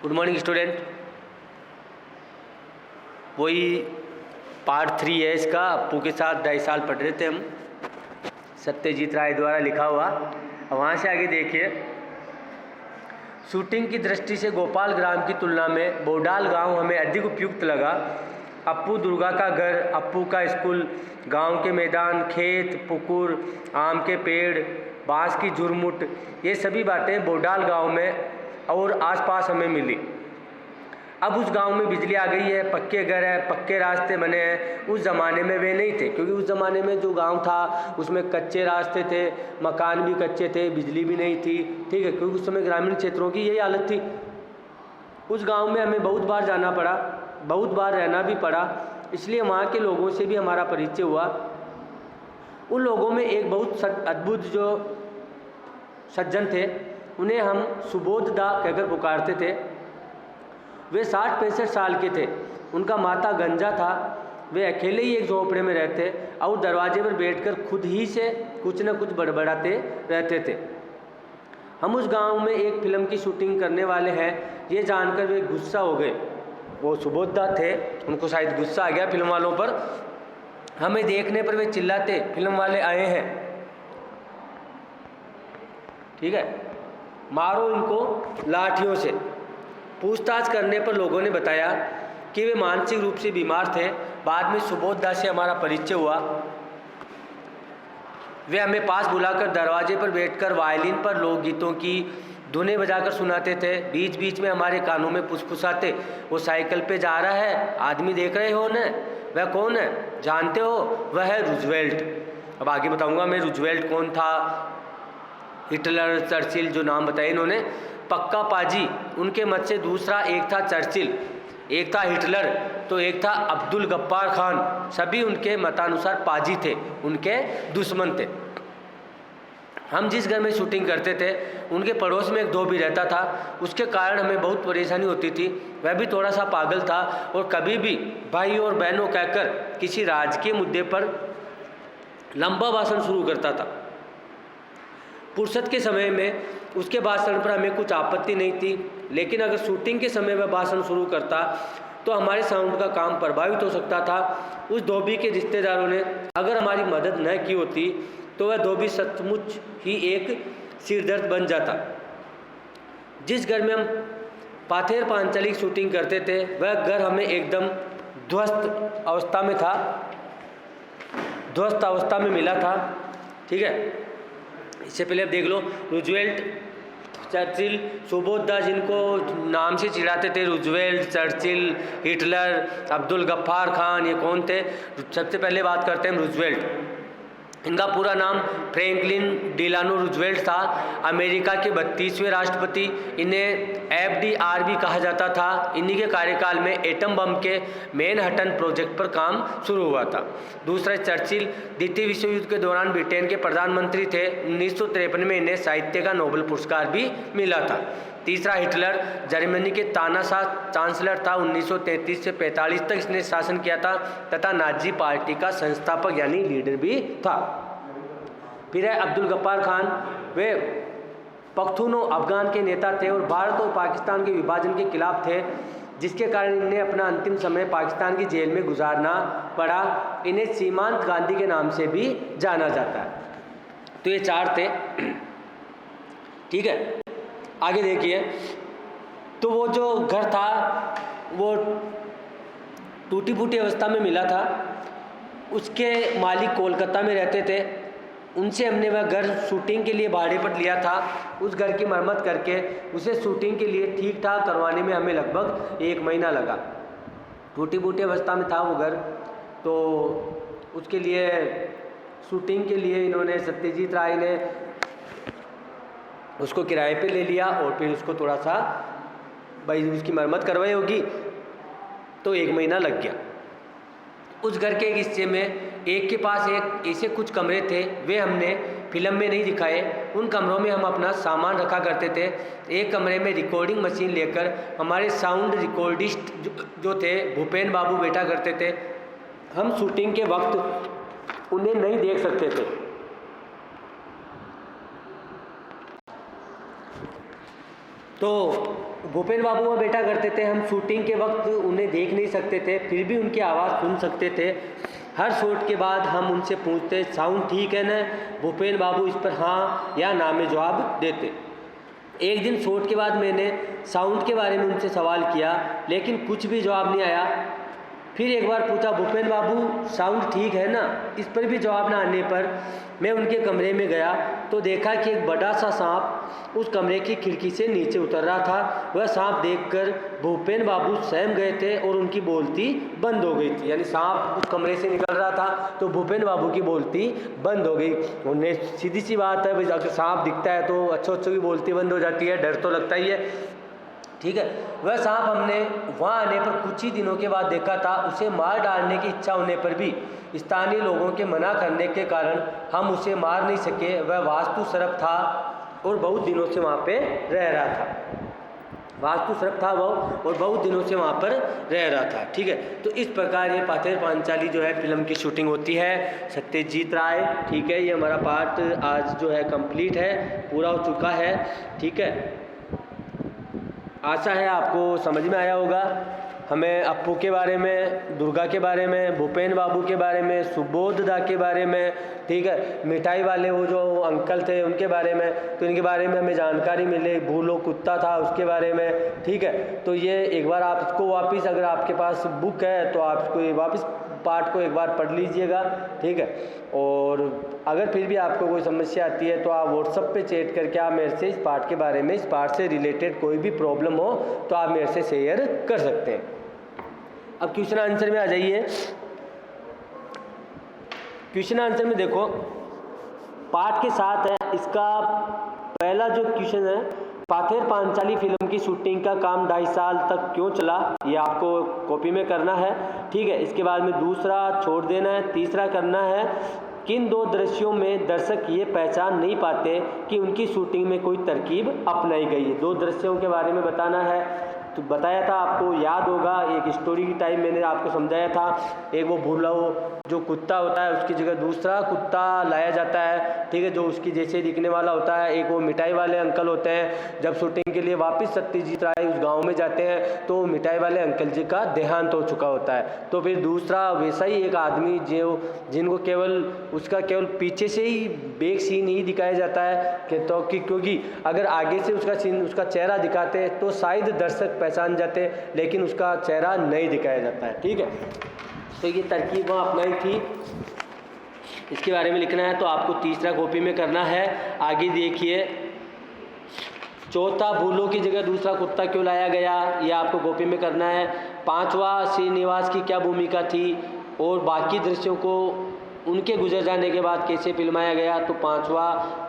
Good morning student. वही part 3 है इसका। अप्पू के साथ 2.5 साल पढ़ रहे थे हम, सत्यजीत राय द्वारा लिखा हुआ। अब वहाँ से आगे देखिए, शूटिंग की दृष्टि से गोपाल ग्राम की तुलना में बोडाल गांव हमें अधिक उपयुक्त लगा। अप्पू दुर्गा का घर, अप्पू का स्कूल, गांव के मैदान, खेत, पुकुर, आम के पेड़, बांस की झुरमुट, ये सभी बातें बोडाल गांव में और आसपास हमें मिली। अब उस गांव में बिजली आ गई है, पक्के घर है, पक्के रास्ते बने हैं। उस ज़माने में वे नहीं थे, क्योंकि उस ज़माने में जो गांव था उसमें कच्चे रास्ते थे, मकान भी कच्चे थे, बिजली भी नहीं थी। ठीक है, क्योंकि उस समय ग्रामीण क्षेत्रों की यही हालत थी। उस गांव में हमें बहुत बार जाना पड़ा, बहुत बार रहना भी पड़ा, इसलिए वहाँ के लोगों से भी हमारा परिचय हुआ। उन लोगों में एक बहुत अद्भुत जो सज्जन थे, उन्हें हम सुबोध दा कहकर पुकारते थे। वे 60-65 साल के थे। उनका माता गंजा था। वे अकेले ही एक झोपड़े में रहते और दरवाजे पर बैठकर खुद ही से कुछ न कुछ बड़बड़ाते रहते थे। हम उस गांव में एक फिल्म की शूटिंग करने वाले हैं, ये जानकर वे गुस्सा हो गए। वो सुबोधा थे, उनको शायद गुस्सा आ गया फिल्म वालों पर। हमें देखने पर वे चिल्लाते, फिल्म वाले आए हैं, ठीक है, मारो इनको लाठियों से। पूछताछ करने पर लोगों ने बताया कि वे मानसिक रूप से बीमार थे। बाद में सुबोधा से हमारा परिचय हुआ। वे हमें पास बुलाकर दरवाजे पर बैठकर वायलिन पर लोकगीतों की धुनें बजाकर सुनाते थे। बीच बीच में हमारे कानों में फुसफुसाते, वो साइकिल पे जा रहा है, आदमी देख रहे हो न, वह कौन है जानते हो, वह है रूजवेल्ट। अब आगे बताऊंगा मैं रूजवेल्ट कौन था। हिटलर, चर्चिल, जो नाम बताए इन्होंने, पक्का पाजी। उनके मत से दूसरा एक था चर्चिल, एक था हिटलर, तो एक था अब्दुल गफ्फार खान। सभी उनके मतानुसार पाजी थे, उनके दुश्मन थे। हम जिस घर में शूटिंग करते थे उनके पड़ोस में एक धोबी रहता था। उसके कारण हमें बहुत परेशानी होती थी। वह भी थोड़ा सा पागल था और कभी भी भाई और बहनों कहकर किसी राजकीय मुद्दे पर लंबा भाषण शुरू करता था। फुर्सत के समय में उसके भाषण पर हमें कुछ आपत्ति नहीं थी, लेकिन अगर शूटिंग के समय वह भाषण शुरू करता तो हमारे साउंड का काम प्रभावित हो सकता था। उस धोबी के रिश्तेदारों ने अगर हमारी मदद न की होती तो वह धोबी सचमुच ही एक सिरदर्द बन जाता। जिस घर में हम पाथेर पांचाली शूटिंग करते थे वह घर हमें एकदम ध्वस्त अवस्था में था, ध्वस्त अवस्था में मिला था। ठीक है, इससे पहले अब देख लो, रूजवेल्ट, चर्चिल, सुबोधा, जिनको नाम से चिढ़ाते थे, Roosevelt, Churchill, Hitler, Abdul Ghaffar Khan, ये कौन थे। सबसे पहले बात करते हैं रूजवेल्ट। इनका पूरा नाम फ्रैंकलिन डिलानो रूजवेल्ट था। अमेरिका के 32वें राष्ट्रपति। इन्हें FDR भी कहा जाता था। इन्हीं के कार्यकाल में एटम बम के मैनहट्टन प्रोजेक्ट पर काम शुरू हुआ था। दूसरा चर्चिल, द्वितीय विश्व युद्ध के दौरान ब्रिटेन के प्रधानमंत्री थे। 1953 में इन्हें साहित्य का नोबेल पुरस्कार भी मिला था। तीसरा हिटलर, जर्मनी के तानाशाह चांसलर था। 1933 से 45 तक इसने शासन किया था तथा नाजी पार्टी का संस्थापक यानी लीडर भी था। फिर है अब्दुल गफ्फार खान, वे पख्तूनों अफगान के नेता थे और भारत और पाकिस्तान के विभाजन के खिलाफ थे, जिसके कारण इन्हें अपना अंतिम समय पाकिस्तान की जेल में गुजारना पड़ा। इन्हें सीमांत गांधी के नाम से भी जाना जाता है। तो ये 4 थे। ठीक है, आगे देखिए, तो वो जो घर था वो टूटी फूटी अवस्था में मिला था। उसके मालिक कोलकाता में रहते थे। उनसे हमने वह घर शूटिंग के लिए भाड़े पर लिया था। उस घर की मरम्मत करके उसे शूटिंग के लिए ठीक ठाक करवाने में हमें लगभग 1 महीना लगा। टूटी फूटी अवस्था में था वो घर, तो उसके लिए शूटिंग के लिए इन्होंने, सत्यजीत राय ने उसको किराए पे ले लिया और फिर उसको थोड़ा सा भाई उसकी मरम्मत करवाई होगी, तो 1 महीना लग गया। उस घर के एक हिस्से में एक के पास एक ऐसे कुछ कमरे थे, वे हमने फिल्म में नहीं दिखाए। उन कमरों में हम अपना सामान रखा करते थे। एक कमरे में रिकॉर्डिंग मशीन लेकर हमारे साउंड रिकॉर्डिस्ट जो थे भूपेन बाबू बैठा करते थे। हम शूटिंग के वक्त उन्हें नहीं देख सकते थे। तो भूपेन बाबू वहाँ बैठा करते थे, हम शूटिंग के वक्त उन्हें देख नहीं सकते थे, फिर भी उनकी आवाज़ सुन सकते थे। हर शॉट के बाद हम उनसे पूछते साउंड ठीक है ना, भूपेन बाबू इस पर हाँ या ना में जवाब देते। एक दिन शॉट के बाद मैंने साउंड के बारे में उनसे सवाल किया, लेकिन कुछ भी जवाब नहीं आया। फिर एक बार पूछा भूपेन बाबू साउंड ठीक है ना, इस पर भी जवाब ना आने पर मैं उनके कमरे में गया तो देखा कि एक बड़ा सा सांप उस कमरे की खिड़की से नीचे उतर रहा था। वह सांप देखकर भूपेन बाबू सहम गए थे और उनकी बोलती बंद हो गई थी। यानी सांप उस कमरे से निकल रहा था तो भूपेन बाबू की बोलती बंद हो गई। उन्हें सीधी सी बात है, अगर सांप दिखता है तो अच्छों की बोलती बंद हो जाती है, डर तो लगता ही है, ठीक है। वह सांप हमने वहाँ आने पर कुछ ही दिनों के बाद देखा था। उसे मार डालने की इच्छा होने पर भी स्थानीय लोगों के मना करने के कारण हम उसे मार नहीं सके। वह वास्तु सर्प था और बहुत दिनों से वहाँ पे रह रहा था। वास्तु सर्प था वो और बहुत दिनों से वहाँ पर रह रहा था, ठीक है। तो इस प्रकार ये पाथेर पांचाली जो है फिल्म की शूटिंग होती है। सत्यजीत राय, ठीक है। ये हमारा पार्ट आज जो है कंप्लीट है, पूरा हो चुका है, ठीक है। आशा है आपको समझ में आया होगा। हमें अप्पू के बारे में, दुर्गा के बारे में, भूपेन बाबू के बारे में, सुबोध दा के बारे में, ठीक है, मिठाई वाले वो जो अंकल थे उनके बारे में, तो इनके बारे में हमें जानकारी मिले। भूलो कुत्ता था उसके बारे में, ठीक है। तो ये एक बार आप इसको वापस, अगर आपके पास बुक है तो आप इसको वापस पार्ट को एक बार पढ़ लीजिएगा, ठीक है। और अगर फिर भी आपको कोई समस्या आती है तो आप व्हाट्सएप पे चैट करके आप मेरे से इस पार्ट के बारे में, इस पार्ट से रिलेटेड कोई भी प्रॉब्लम हो तो आप मेरे से शेयर कर सकते हैं। अब क्वेश्चन आंसर में आ जाइए। क्वेश्चन आंसर में देखो पार्ट के साथ है। इसका पहला जो क्वेश्चन है, पाथेर पांचाली फिल्म की शूटिंग का काम 2.5 साल तक क्यों चला, ये आपको कॉपी में करना है, ठीक है। इसके बाद में दूसरा छोड़ देना है, तीसरा करना है किन 2 दृश्यों में दर्शक ये पहचान नहीं पाते कि उनकी शूटिंग में कोई तरकीब अपनाई गई है। 2 दृश्यों के बारे में बताना है। तो बताया था, आपको याद होगा, एक स्टोरी की टाइम मैंने आपको समझाया था। एक वो भूला जो कुत्ता होता है उसकी जगह दूसरा कुत्ता लाया जाता है, ठीक है, जो उसकी जैसे दिखने वाला होता है। एक वो मिठाई वाले अंकल होते हैं, जब शूटिंग के लिए वापस सत्यजीत राय उस गांव में जाते हैं तो मिठाई वाले अंकल जी का देहांत हो चुका होता है। तो फिर दूसरा वैसा ही एक आदमी जो जिनको केवल उसका केवल पीछे से ही बैक सीन ही दिखाया जाता है कि तो क्योंकि अगर आगे से उसका सीन, उसका चेहरा दिखाते तो शायद दर्शक पहचान जाते, लेकिन उसका चेहरा नहीं दिखाया जाता है, ठीक है। तो ये तरकीब वहाँ अपनाई थी, इसके बारे में लिखना है। तो आपको तीसरा कॉपी में करना है। आगे देखिए, चौथा भूलों की जगह दूसरा कुत्ता क्यों लाया गया, ये आपको कॉपी में करना है। पांचवा श्रीनिवास की क्या भूमिका थी और बाकी दृश्यों को उनके गुजर जाने के बाद कैसे फिल्माया गया, तो पांचवा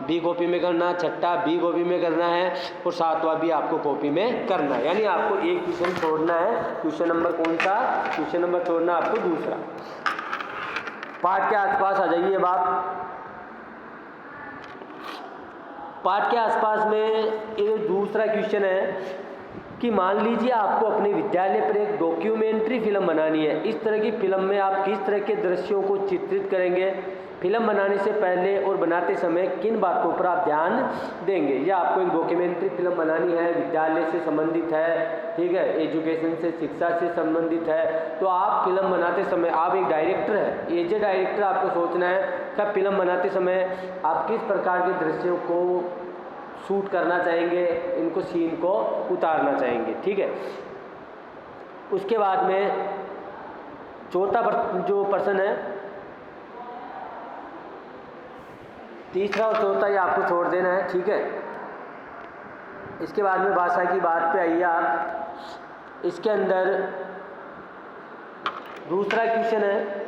बी कॉपी में करना, छठा बी कॉपी में करना है और सातवां भी आपको कॉपी में करना है। यानी आपको एक क्वेश्चन छोड़ना है। क्वेश्चन नंबर कौन सा? क्वेश्चन नंबर छोड़ना आपको दूसरा। पाठ के आसपास आ जाइए। अब आप पाठ के आसपास में एक दूसरा क्वेश्चन है कि मान लीजिए आपको अपने विद्यालय पर एक डॉक्यूमेंट्री फिल्म बनानी है। इस तरह की फिल्म में आप किस तरह के दृश्यों को चित्रित करेंगे? फिल्म बनाने से पहले और बनाते समय किन बातों पर आप ध्यान देंगे? या आपको एक डॉक्यूमेंट्री फिल्म बनानी है, विद्यालय से संबंधित है, ठीक है, एजुकेशन से, शिक्षा से संबंधित है, तो आप फिल्म बनाते समय, आप एक डायरेक्टर है, एज ए डायरेक्टर आपको सोचना है कि फिल्म बनाते समय आप किस प्रकार के दृश्यों को शूट करना चाहेंगे, इनको सीन को उतारना चाहेंगे, ठीक है। उसके बाद में चौथा जो पर्सन है, तीसरा और चौथा ये आपको छोड़ देना है, ठीक है। इसके बाद में भाषा की बात पे आइए आप। इसके अंदर दूसरा क्वेश्चन है,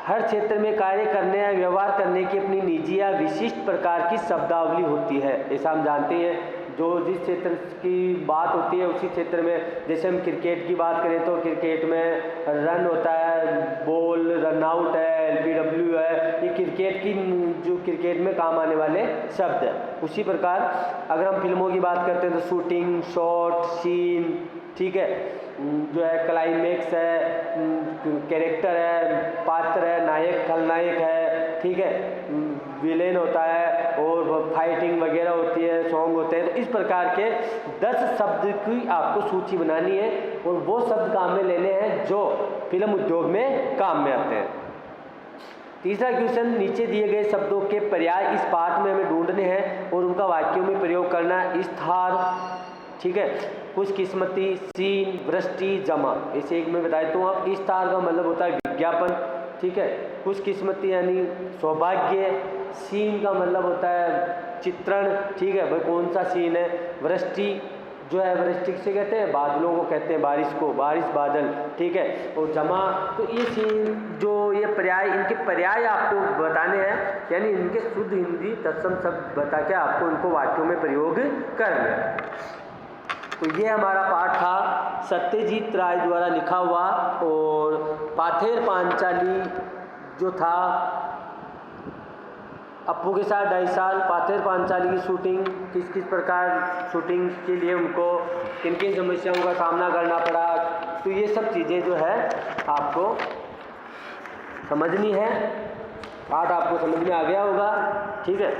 हर क्षेत्र में कार्य करने या व्यवहार करने की अपनी निजी या विशिष्ट प्रकार की शब्दावली होती है। ऐसा हम जानते हैं, जो जिस क्षेत्र की बात होती है उसी क्षेत्र में, जैसे हम क्रिकेट की बात करें तो क्रिकेट में रन होता है, बॉल, रन आउट है, LBW है, ये क्रिकेट की जो क्रिकेट में काम आने वाले शब्द है। उसी प्रकार अगर हम फिल्मों की बात करते हैं तो शूटिंग, शॉट, सीन, ठीक है, जो है क्लाइमेक्स है, कैरेक्टर है, पात्र है, नायक खलनायक है, ठीक है, विलेन होता है और फाइटिंग वगैरह होती है, सॉन्ग होते हैं। तो इस प्रकार के 10 शब्द की आपको सूची बनानी है और वो शब्द काम में लेने हैं जो फिल्म उद्योग में काम में आते हैं। तीसरा क्वेश्चन, नीचे दिए गए शब्दों के पर्याय इस पाठ में हमें ढूंढने हैं और उनका वाक्यों में प्रयोग करना है। स्थार, ठीक है, खुशकिस्मती, सीन, वृष्टि, जमा। इसे एक मैं बता देता हूँ। अब स्थार का मतलब होता है विज्ञापन, ठीक है। खुशकिस्मती यानी सौभाग्य। सीन का मतलब होता है चित्रण, ठीक है भाई, कौन सा सीन है। वृष्टि जो है, वृष्टि से कहते हैं बादलों को, कहते हैं बारिश को, बारिश बादल, ठीक है। और जमा, तो ये सीन जो ये पर्याय, इनके पर्याय आपको बताने हैं, यानी इनके शुद्ध हिंदी तत्सम शब्द बता के आपको इनको वाक्यों में प्रयोग करना है। तो ये हमारा पाठ था सत्यजीत राय द्वारा लिखा हुआ। और पाथेर पांचाली जो था अप्पू के साथ 2.5 साल, पाथेर पांचाली की शूटिंग किस किस प्रकार शूटिंग के लिए उनको किन किन समस्याओं का सामना करना पड़ा, तो ये सब चीज़ें जो है आपको समझनी है। पाठ आपको समझ में आ गया होगा, ठीक है।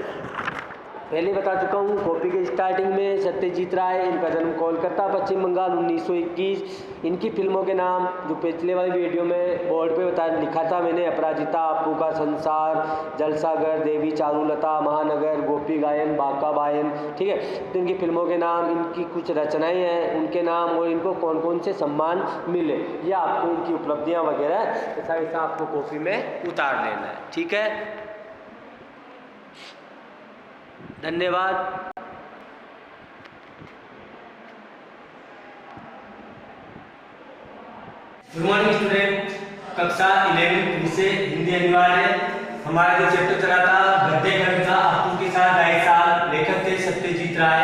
पहले बता चुका हूँ कॉपी के स्टार्टिंग में सत्यजीत राय, इनका जन्म कोलकाता पश्चिम बंगाल 1921। इनकी फिल्मों के नाम जो पिछले वाली वीडियो में बोर्ड पे बता लिखा था मैंने, अपराजिता, अप्पू का संसार, जलसागर, देवी चारुलता, महानगर, गोपी गायन, बाका बायन, ठीक है। तो इनकी फिल्मों के नाम, इनकी कुछ रचनाएँ हैं उनके नाम और इनको कौन कौन से सम्मान मिले, ये आपको इनकी उपलब्धियाँ वगैरह ऐसा ऐसा आपको कॉपी में उतार लेना है, ठीक है। धन्यवाद। गुड मॉर्निंग स्टूडेंट, कक्षा 11 विषय हिंदी अनिवार्य। हमारा जो चैप्टर चला था गद्य कविता, अप्पू के साथ 2.5 साल, लेखक थे सत्यजीत राय।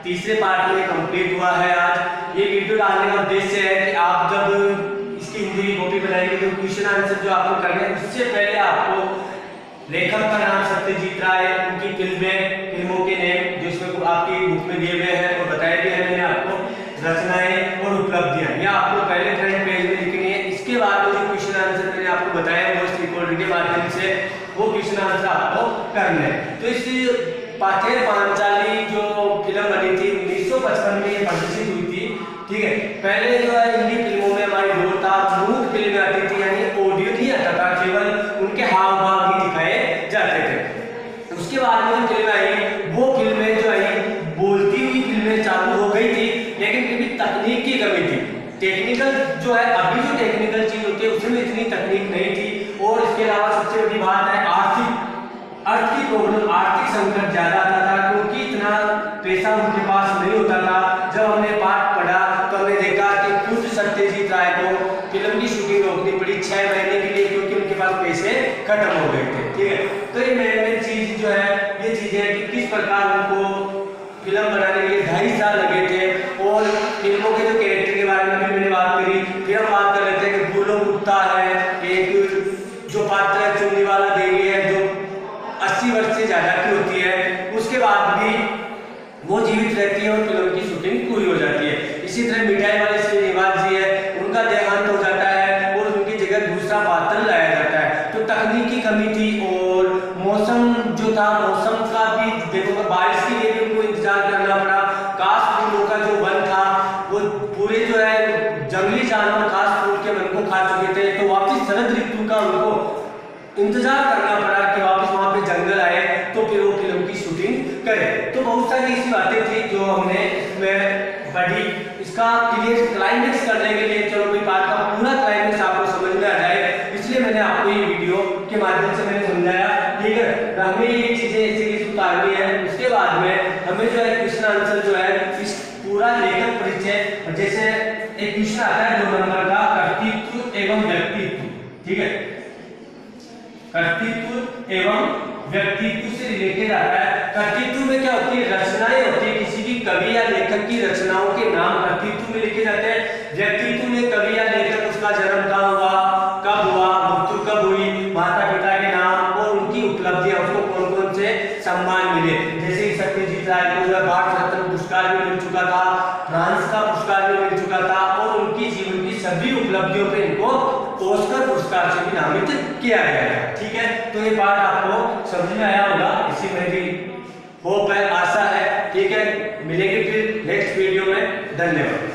तीसरे पार्ट में कंप्लीट हुआ है। आज ये वीडियो डालने का उद्देश्य है कि आप जब इसकी हिंदी की कॉपी बनाएंगे तो क्वेश्चन आंसर जो आपको करने हैं उससे पहले आपको लेखक का नाम सत्यजीत राय, उनकी फिल्मों के नेम जो इसमें आपकी बुक में दिए हुए हैं और बताए भी हैं मैंने आपको, रचनाएं और उपलब्धियां, ये आपको पहले फ्रंट पेज में लिखनी है। इसके बाद जो क्वेश्चन आंसर मैंने आपको बताया वॉइस रिकॉर्डिंग के माध्यम से वो क्वेश्चन आंसर आपको करना है। तो इस पाथेर पांचाली जो फिल्म बनी थी 1955 में ये प्रदर्शित हुई थी, ठीक है। पहले जो है हिंदी फिल्मों में हमारी दौर था, मूक फिल्में आती थी, यानी ऑडियो नहीं आता था, केवल उनके हाव भाव ही दिखाए जाते थे। उसके बाद में जो फिल्में आई वो फिल्में जो आई बोलती हुई फिल्में चालू हो गई थी, लेकिन फिर भी तकनीक की कमी थी। टेक्निकल जो है, अभी जो टेक्निकल चीज होती है उसमें इतनी तकनीक नहीं थी। और इसके अलावा सबसे बड़ी बात है आर्थिक प्रॉब्लम, आर्थिक संकट ज्यादा आता था, क्योंकि इतना पैसा उनके पास नहीं होता था। जब हमने पाठ पढ़ा तो हमने देखा कि खुद सत्यजीत राय को फिल्म की शूटिंग रोकनी पड़ी 6 महीने के लिए, क्योंकि उनके पास पैसे खत्म हो गए थे, ठीक है। तो ये मेन चीज जो है, ये चीजें कि किस प्रकार उनको फिल्म बनाने के लिए 2.5 साल लगे थे। और फिल्मों के जो कैरेक्टर के बारे में भी मैंने बात करी। फिर हम बात कर लेते हैं कि भूलो कुत्ता है, एक जो पात्र है चुन्नी वाला देवी है जो 80 वर्ष से ज्यादा की होती है, उसके बाद भी वो जीवित रहती है और फिल्म की शूटिंग पूरी हो जाती है। इसी तरह मिठाई वाले श्रीनिवास जी है, उनका देहांत हो जाता है और उनकी जगह दूसरा पात्र लाया जाता है। तो तकनीक की कमी थी। और मौसम जो था, मौसम का भी देखो, बारिश के लिए भी उनको इंतजार करना पड़ा। काश फूलों का जो वन था वो पूरे जो है जंगली जानवर खास फूल के वन को खा चुके थे, तो वापस शरद ऋतु का उनको इंतजार करना पड़ा कि वापस वहां पे जंगल आए तो फिर वो फिल्म की शूटिंग करे। तो बहुत सारी ऐसी बातें थी जो हमने इसमें पढ़ी। इसका क्लियर क्लाइमेक्स करने के लिए, चलो कोई बात का पूरा क्लाइमेक्स आपको समझ में आ जाए, इसलिए मैंने आपको ये वीडियो के माध्यम से मैंने समझाया, ठीक है। हमें ये चीजें ऐसे उतारनी है। उसके बाद में हमें जो है क्वेश्चन आंसर जो है इस पूरा लेखक परिचय, जैसे एक क्वेश्चन आता है 2 नंबर का, कर्तृत्व एवं व्यक्तित्व, ठीक है। कर्तृत्व एवं व्यक्तित्व से रिलेटेड आता है। कर्तृत्व में क्या होती है, रचनाएं होती है, किसी भी कवि या लेखक की रचनाओं के नाम कर्तृत्व में लिखे जाते हैं। व्यक्तित्व में कवि या लेखक, उसका जन्म कहाँ हुआ, कब हुआ, मृत्यु कब हुई, माता पिता के नाम और उनकी उपलब्धियां, उसको कौन कौन से सम्मान मिले। जैसे सत्यजीत राय को जो है भारत रत्न पुरस्कार भी मिल चुका था, फ्रांस का पुरस्कार भी मिल चुका था, और उनकी जीवन की सभी उपलब्धियों पे इनको ऑस्कर पुरस्कार पुरस्कार से भी नामित किया गया है। ठीक है, तो ये पार्ट आपको समझ में आया होगा, इसी मेरी होप है, आशा है। ठीक है, मिलेंगे फिर नेक्स्ट वीडियो में। धन्यवाद।